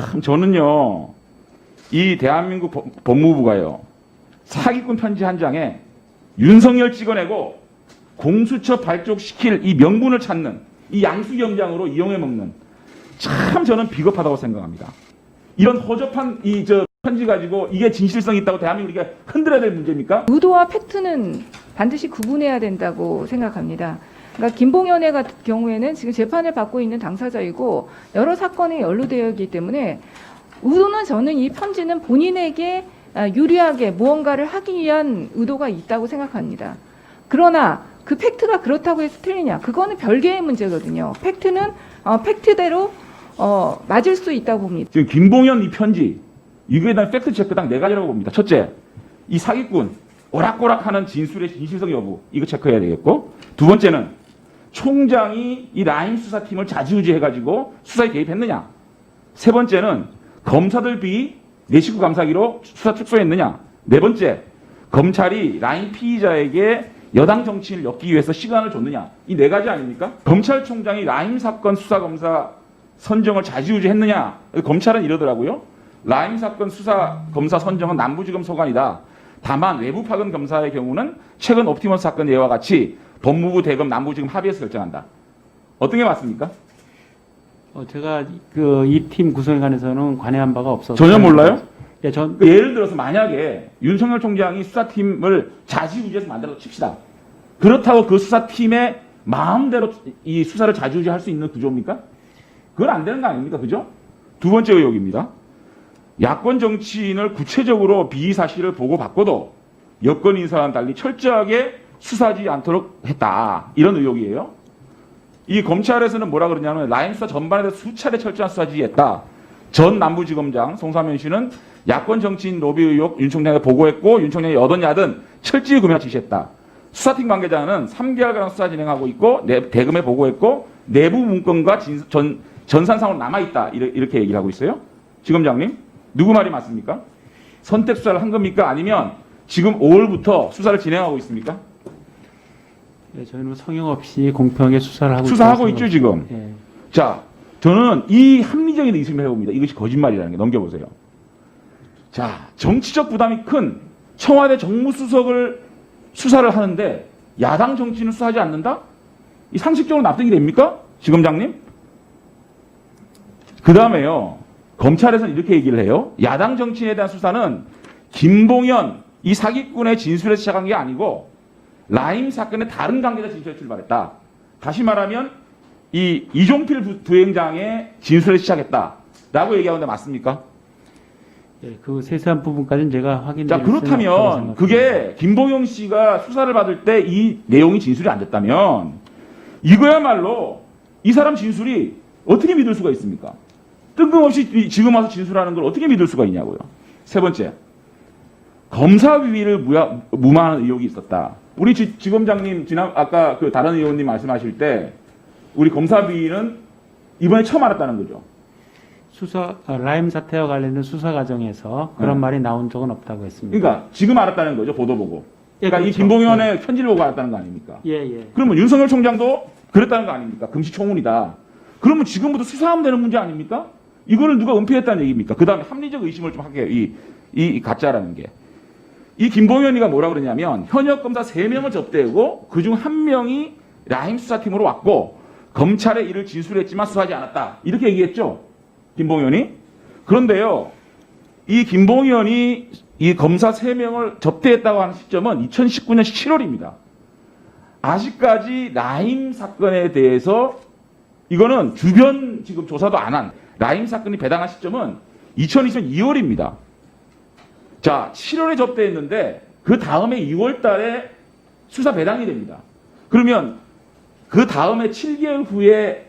참 저는요, 이 대한민국 법무부가요, 사기꾼 편지 한 장에 윤석열 찍어내고 공수처 발족시킬 이 명분을 찾는 이 양수겸장으로 이용해 먹는, 참 저는 비겁하다고 생각합니다. 이런 허접한 편지 가지고 이게 진실성이 있다고 대한민국이 흔들어야 될 문제입니까? 의도와 팩트는 반드시 구분해야 된다고 생각합니다. 그러니까 김봉현의 같은 경우에는 지금 재판을 받고 있는 당사자이고 여러 사건에 연루되어 있기 때문에 의도는, 저는 이 편지는 본인에게 유리하게 무언가를 하기 위한 의도가 있다고 생각합니다. 그러나 그 팩트가 그렇다고 해서 틀리냐, 그거는 별개의 문제거든요. 팩트는 팩트대로 맞을 수 있다고 봅니다. 지금 김봉현 이 편지, 이거에 대한 팩트 체크 딱 4가지라고 봅니다. 첫째, 이 사기꾼 오락가락하는 진술의 진실성 여부, 이거 체크해야 되겠고, 두 번째는 총장이 이 라임 수사팀을 좌지우지해가지고 수사에 개입했느냐, 세 번째는 검사들 비위 내 식구 감사기로 수사 축소했느냐, 네 번째, 검찰이 라임 피의자에게 여당 정치인을 엮기 위해서 시간을 줬느냐, 이 4가지 아닙니까? 검찰총장이 라임 사건 수사검사 선정을 좌지우지했느냐, 검찰은 이러더라고요. 라임 사건 수사 검사 선정은 남부지검 소관이다. 다만 외부 파견 검사의 경우는 최근 옵티머스 사건 예와 같이 법무부 대검 남부지검 합의해서 결정한다. 어떤 게 맞습니까? 제가 이 팀 구성에 관해서는 관여한 바가 없어서 전혀 몰라요? 예, 예를 들어서 만약에 윤석열 총장이 수사팀을 좌지우지해서 만들어서 칩시다. 그렇다고 그 수사팀의 마음대로 이 수사를 좌지우지할 수 있는 구조입니까? 그건 안 되는 거 아닙니까? 그죠? 두 번째 의혹입니다. 야권 정치인을 구체적으로 비위 사실을 보고받고도 여권 인사와는 달리 철저하게 수사하지 않도록 했다. 이런 의혹이에요. 이 검찰에서는 뭐라 그러냐면 라임 수사 전반에 대해서 수차례 철저한 수사 지휘했다. 전 남부지검장 송사면 씨는 야권 정치인 로비 의혹 윤 총장에 보고했고 윤 총장이 여든 야든 철저히 금연 지시했다. 수사팀 관계자는 3개월간 수사 진행하고 있고 대금에 보고했고 내부 문건과 전산상으로 남아있다. 이렇게 얘기를 하고 있어요. 지검장님, 누구 말이 맞습니까? 선택 수사를 한 겁니까? 아니면 지금 5월부터 수사를 진행하고 있습니까? 예, 저희는 성형 없이 공평하게 수사하고 있죠, 지금. 예. 자, 저는 이 합리적인 의심을 해봅니다. 이것이 거짓말이라는 게. 넘겨보세요. 자, 정치적 부담이 큰 청와대 정무수석을 수사를 하는데 야당 정치인을 수사하지 않는다? 이 상식적으로 납득이 됩니까? 지검장님? 그 다음에요. 검찰에서는 이렇게 얘기를 해요. 야당 정치인에 대한 수사는 김봉현 이 사기꾼의 진술에서 시작한 게 아니고 라임 사건의 다른 관계자 진술에 출발했다. 다시 말하면 이 이종필 부행장의 진술에서 시작했다라고 얘기하는데 맞습니까? 예, 그 세세한 부분까지는 제가 확인드릴 자, 그렇다면 그게 김봉현 씨가 수사를 받을 때 이 내용이 진술이 안 됐다면 이거야말로 이 사람 진술이 어떻게 믿을 수가 있습니까? 뜬금없이 지금 와서 진술하는 걸 어떻게 믿을 수가 있냐고요. 세 번째, 검사 비위를 무마하는 의혹이 있었다. 우리 지검장님 아까 그 다른 의원님 말씀하실 때 우리 검사 비위는 이번에 처음 알았다는 거죠. 라임 사태와 관련된 수사 과정에서 그런 말이 나온 적은 없다고 했습니다. 그러니까 지금 알았다는 거죠, 보도 보고. 그러니까 그렇죠. 이 김봉현의 편지를 보고 알았다는 거 아닙니까? 예. 그러면 윤석열 총장도 그랬다는 거 아닙니까? 금시초문이다. 그러면 지금부터 수사하면 되는 문제 아닙니까? 이거를 누가 은폐했다는 얘기입니까? 그 다음에 합리적 의심을 좀 할게요. 이 가짜라는 게. 이 김봉현이가 뭐라 그러냐면 현역 검사 3명을 접대하고 그중 1명이 라임 수사팀으로 왔고 검찰에 이를 진술했지만 수사하지 않았다. 이렇게 얘기했죠. 김봉현이. 그런데요. 이 김봉현이 이 검사 3명을 접대했다고 하는 시점은 2019년 7월입니다. 아직까지 라임 사건에 대해서 이거는 주변 지금 조사도 안 한 라임 사건이 배당한 시점은 2020년 2월입니다. 자, 7월에 접대했는데 그 다음에 2월 달에 수사 배당이 됩니다. 그러면 그 다음에 7개월 후에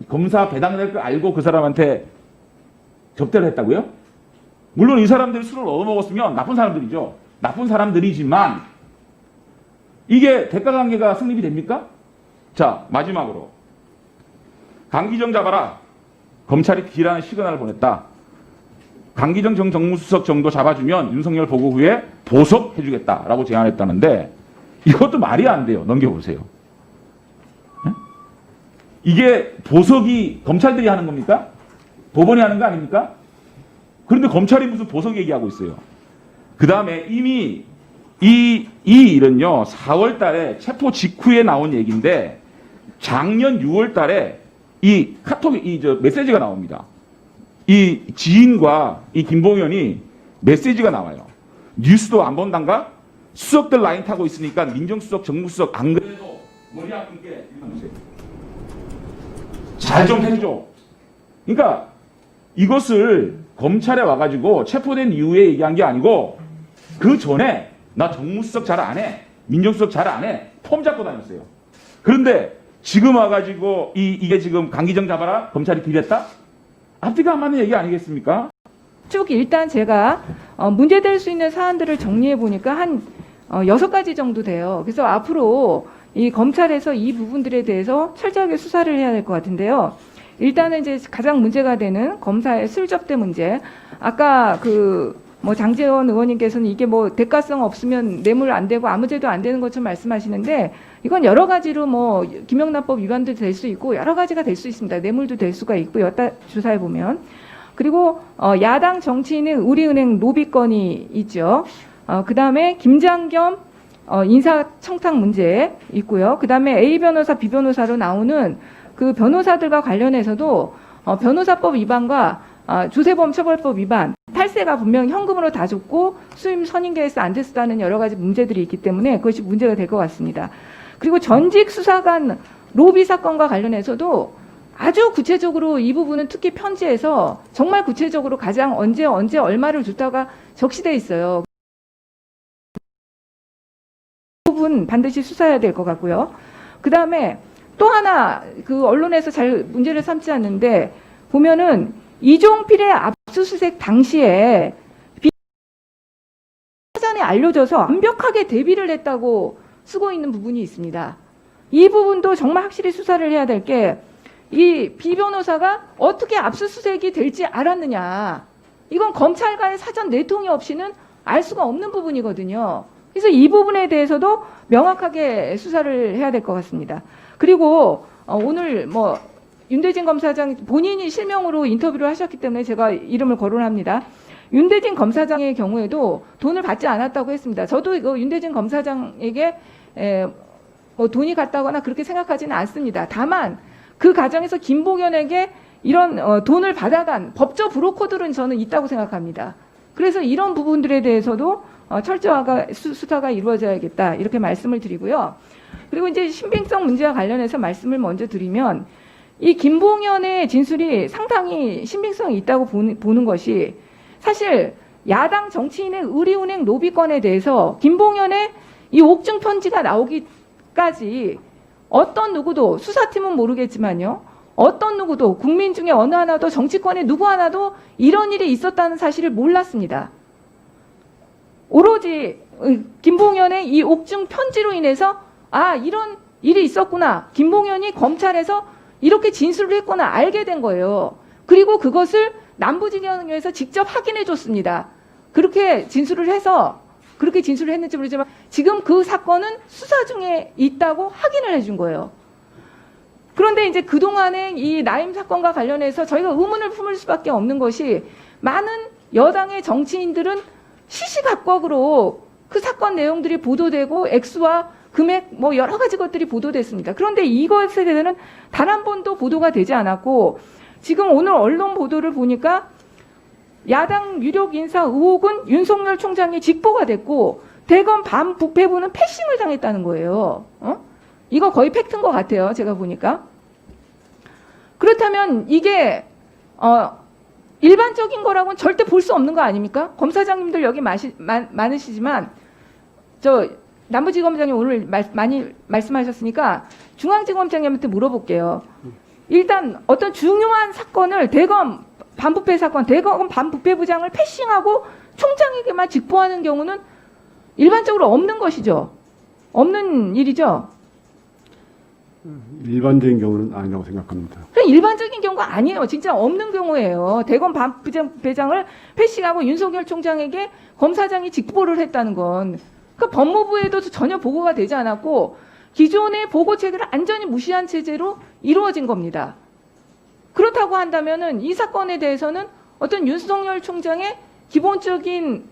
검사 배당이 될 걸 알고 그 사람한테 접대를 했다고요? 물론 이 사람들이 술을 얻어먹었으면 나쁜 사람들이죠. 나쁜 사람들이지만 이게 대가관계가 성립이 됩니까? 자, 마지막으로 강기정 잡아라. 검찰이 D라는 시그널을 보냈다. 강기정 전 정무수석 정도 잡아주면 윤석열 보고 후에 보석해주겠다라고 제안했다는데 이것도 말이 안 돼요. 넘겨보세요. 네? 이게 보석이 검찰들이 하는 겁니까? 법원이 하는 거 아닙니까? 그런데 검찰이 무슨 보석 얘기하고 있어요. 그 다음에 이미 이 일은요, 4월 달에 체포 직후에 나온 얘기인데, 작년 6월 달에 이 카톡, 메시지가 나옵니다. 이 지인과 이 김봉현이 메시지가 나와요. 뉴스도 안 본단가? 수석들 라인 타고 있으니까 민정수석, 정무수석 안 그래도 머리 아픈 게 읽어보세요. 잘 좀 해줘. 그러니까 이것을 검찰에 와가지고 체포된 이후에 얘기한 게 아니고 그 전에 나 정무수석 잘 안 해. 민정수석 잘 안 해. 폼 잡고 다녔어요. 그런데 지금 와가지고 이게 지금 강기정 잡아라? 검찰이 비렸다? 앞뒤가 안 맞는 얘기 아니겠습니까? 쭉 일단 제가 문제될 수 있는 사안들을 정리해 보니까 한 6가지 정도 돼요. 그래서 앞으로 이 검찰에서 이 부분들에 대해서 철저하게 수사를 해야 될 것 같은데요. 일단은 이제 가장 문제가 되는 검사의 술접대 문제. 아까 장재원 의원님께서는 이게 뭐 대가성 없으면 뇌물 안 되고 아무 죄도 안 되는 것처럼 말씀하시는데 이건 여러 가지로 뭐 김영란법 위반도 될 수 있고 여러 가지가 될 수 있습니다. 뇌물도 될 수가 있고 여따 조사해 보면. 그리고 야당 정치인의 우리은행 로비 건이 있죠. 그다음에 김장겸 인사청탁 문제 있고요. 그다음에 A 변호사, B 변호사로 나오는 그 변호사들과 관련해서도 변호사법 위반과 조세범 처벌법 위반, 탈세가 분명 현금으로 다 줬고 수임 선임계에서 안 됐다는 여러 가지 문제들이 있기 때문에 그것이 문제가 될 것 같습니다. 그리고 전직 수사관 로비 사건과 관련해서도 아주 구체적으로 이 부분은 특히 편지에서 정말 구체적으로 가장 언제 얼마를 줬다가 적시돼 있어요. 그 부분 반드시 수사해야 될 것 같고요. 그 다음에 또 하나 그 언론에서 잘 문제를 삼지 않는데 보면은 이종필의 압수수색 당시에 사전에 알려져서 완벽하게 대비를 했다고 쓰고 있는 부분이 있습니다. 이 부분도 정말 확실히 수사를 해야 될 게 이 B 변호사가 어떻게 압수수색이 될지 알았느냐. 이건 검찰과의 사전 내통이 없이는 알 수가 없는 부분이거든요. 그래서 이 부분에 대해서도 명확하게 수사를 해야 될 것 같습니다. 그리고 오늘 윤대진 검사장 본인이 실명으로 인터뷰를 하셨기 때문에 제가 이름을 거론합니다. 윤대진 검사장의 경우에도 돈을 받지 않았다고 했습니다. 저도 이거 윤대진 검사장에게 돈이 갔다거나 그렇게 생각하지는 않습니다. 다만 그 과정에서 김봉현에게 이런 돈을 받아간 법조 브로커들은 저는 있다고 생각합니다. 그래서 이런 부분들에 대해서도 철저하게 수사가 이루어져야겠다 이렇게 말씀을 드리고요. 그리고 이제 신빙성 문제와 관련해서 말씀을 먼저 드리면 이 김봉현의 진술이 상당히 신빙성이 있다고 보는 것이 사실 야당 정치인의 우리은행 로비건에 대해서 김봉현의 이 옥중 편지가 나오기까지 어떤 누구도 수사팀은 모르겠지만요. 어떤 누구도 국민 중에 어느 하나도 정치권에 누구 하나도 이런 일이 있었다는 사실을 몰랐습니다. 오로지 김봉현의 이 옥중 편지로 인해서 이런 일이 있었구나. 김봉현이 검찰에서 이렇게 진술을 했구나 알게 된 거예요. 그리고 그것을 남부지검에서 직접 확인해 줬습니다. 그렇게 진술을 했는지 모르지만 지금 그 사건은 수사 중에 있다고 확인을 해준 거예요. 그런데 이제 그동안의 이 라임 사건과 관련해서 저희가 의문을 품을 수밖에 없는 것이 많은 여당의 정치인들은 시시각각으로 그 사건 내용들이 보도되고 액수와 금액 여러 가지 것들이 보도됐습니다. 그런데 이것에 대해서는 단 한 번도 보도가 되지 않았고 지금 오늘 언론 보도를 보니까 야당 유력 인사 의혹은 윤석열 총장이 직보가 됐고 대검 반부패부는 패싱을 당했다는 거예요. 이거 거의 팩트인 것 같아요. 제가 보니까. 그렇다면 이게 일반적인 거라고는 절대 볼 수 없는 거 아닙니까? 검사장님들 여기 많으시지만 남부지검장님 오늘 많이 말씀하셨으니까 중앙지검장님한테 물어볼게요. 일단 어떤 중요한 사건을 대검 반부패 사건, 대검 반부패부장을 패싱하고 총장에게만 직보하는 경우는 일반적으로 없는 것이죠. 없는 일이죠. 일반적인 경우는 아니라고 생각합니다. 일반적인 경우가 아니에요. 진짜 없는 경우예요. 대검 반부패장을 패싱하고 윤석열 총장에게 검사장이 직보를 했다는 건 그러니까 법무부에도 전혀 보고가 되지 않았고 기존의 보고 체계를 완전히 무시한 체제로 이루어진 겁니다. 그렇다고 한다면은 이 사건에 대해서는 어떤 윤석열 총장의 기본적인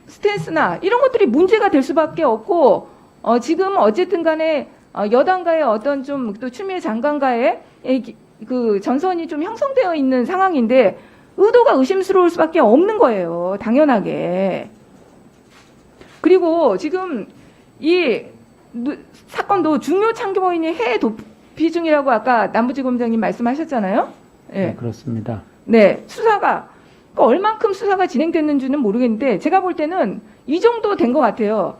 스탠스나 이런 것들이 문제가 될 수밖에 없고 지금 어쨌든 간에 여당과의 어떤 좀 또 추미애 장관과의 그 전선이 좀 형성되어 있는 상황인데 의도가 의심스러울 수밖에 없는 거예요. 당연하게. 그리고 지금 이 사건도 중요 참고인이 해외 도피 중이라고 아까 남부지검장님 말씀하셨잖아요. 네, 그렇습니다. 네, 수사가 얼만큼 수사가 진행됐는지는 모르겠는데 제가 볼 때는 이 정도 된 것 같아요.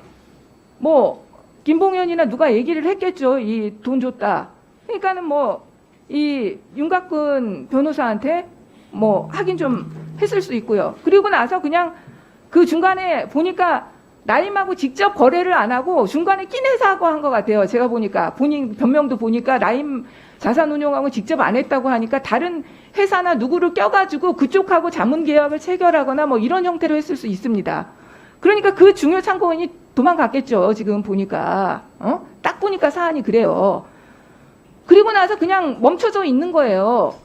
뭐 김봉현이나 누가 얘기를 했겠죠. 이 돈 줬다. 그러니까는 뭐 이 윤곽근 변호사한테 뭐 하긴 좀 했을 수 있고요. 그리고 나서 그냥 그 중간에 보니까 라임하고 직접 거래를 안 하고 중간에 끼내 사고 한 것 같아요. 제가 보니까 본인 변명도 보니까 라임 자산운용하고 직접 안 했다고 하니까 다른 회사나 누구를 껴가지고 그쪽하고 자문 계약을 체결하거나 뭐 이런 형태로 했을 수 있습니다. 그러니까 그 중요 참고인이 도망갔겠죠. 지금 보니까 딱 보니까 사안이 그래요. 그리고 나서 그냥 멈춰져 있는 거예요.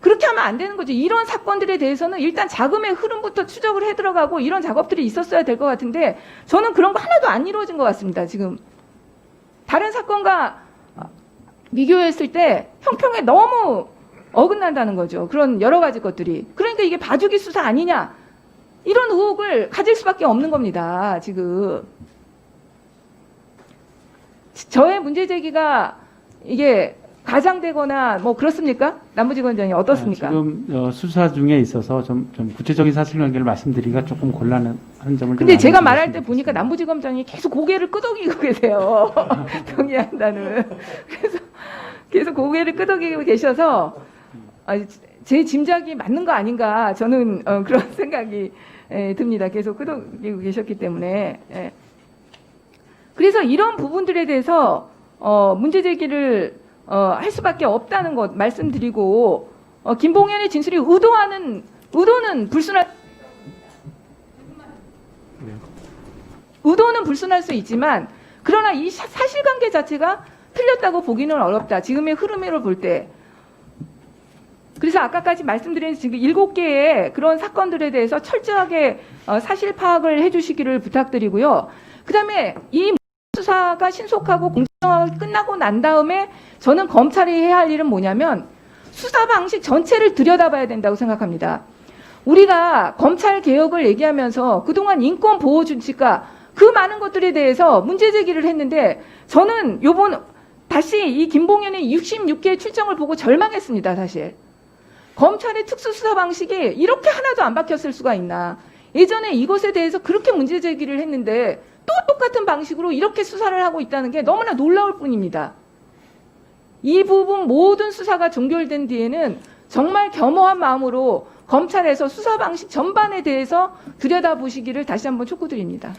그렇게 하면 안 되는 거죠. 이런 사건들에 대해서는 일단 자금의 흐름부터 추적을 해 들어가고 이런 작업들이 있었어야 될 것 같은데 저는 그런 거 하나도 안 이루어진 것 같습니다. 지금 다른 사건과 비교했을 때 형평에 너무 어긋난다는 거죠. 그런 여러 가지 것들이. 그러니까 이게 봐주기 수사 아니냐 이런 의혹을 가질 수밖에 없는 겁니다. 지금 저의 문제 제기가 이게 가장되거나 뭐 그렇습니까? 남부지검장님 어떻습니까? 지금 수사 중에 있어서 좀 구체적인 사실관계를 말씀드리기가 조금 곤란한 점을. 근데 제가 말할 때 보니까 남부지검장이 계속 고개를 끄덕이고 계세요. 동의한다는. 그래서 계속 고개를 끄덕이고 계셔서 제 짐작이 맞는 거 아닌가 저는 그런 생각이 듭니다. 계속 끄덕이고 계셨기 때문에. 그래서 이런 부분들에 대해서 문제 제기를 할 수밖에 없다는 것 말씀드리고 김봉현의 진술이 의도는 불순할 수 있지만 그러나 이 사실관계 자체가 틀렸다고 보기는 어렵다. 지금의 흐름으로 볼 때. 그래서 아까까지 말씀드린 지금 7개의 그런 사건들에 대해서 철저하게 사실 파악을 해주시기를 부탁드리고요. 그다음에 이 수사가 신속하고 공정하게 끝나고 난 다음에 저는 검찰이 해야 할 일은 뭐냐면 수사 방식 전체를 들여다봐야 된다고 생각합니다. 우리가 검찰 개혁을 얘기하면서 그동안 인권 보호 준칙과 그 많은 것들에 대해서 문제 제기를 했는데 저는 다시 이 김봉현의 66개 출정을 보고 절망했습니다. 사실. 검찰의 특수수사 방식이 이렇게 하나도 안 바뀌었을 수가 있나. 예전에 이것에 대해서 그렇게 문제 제기를 했는데 또 똑같은 방식으로 이렇게 수사를 하고 있다는 게 너무나 놀라울 뿐입니다. 이 부분 모든 수사가 종결된 뒤에는 정말 겸허한 마음으로 검찰에서 수사 방식 전반에 대해서 들여다보시기를 다시 한번 촉구드립니다.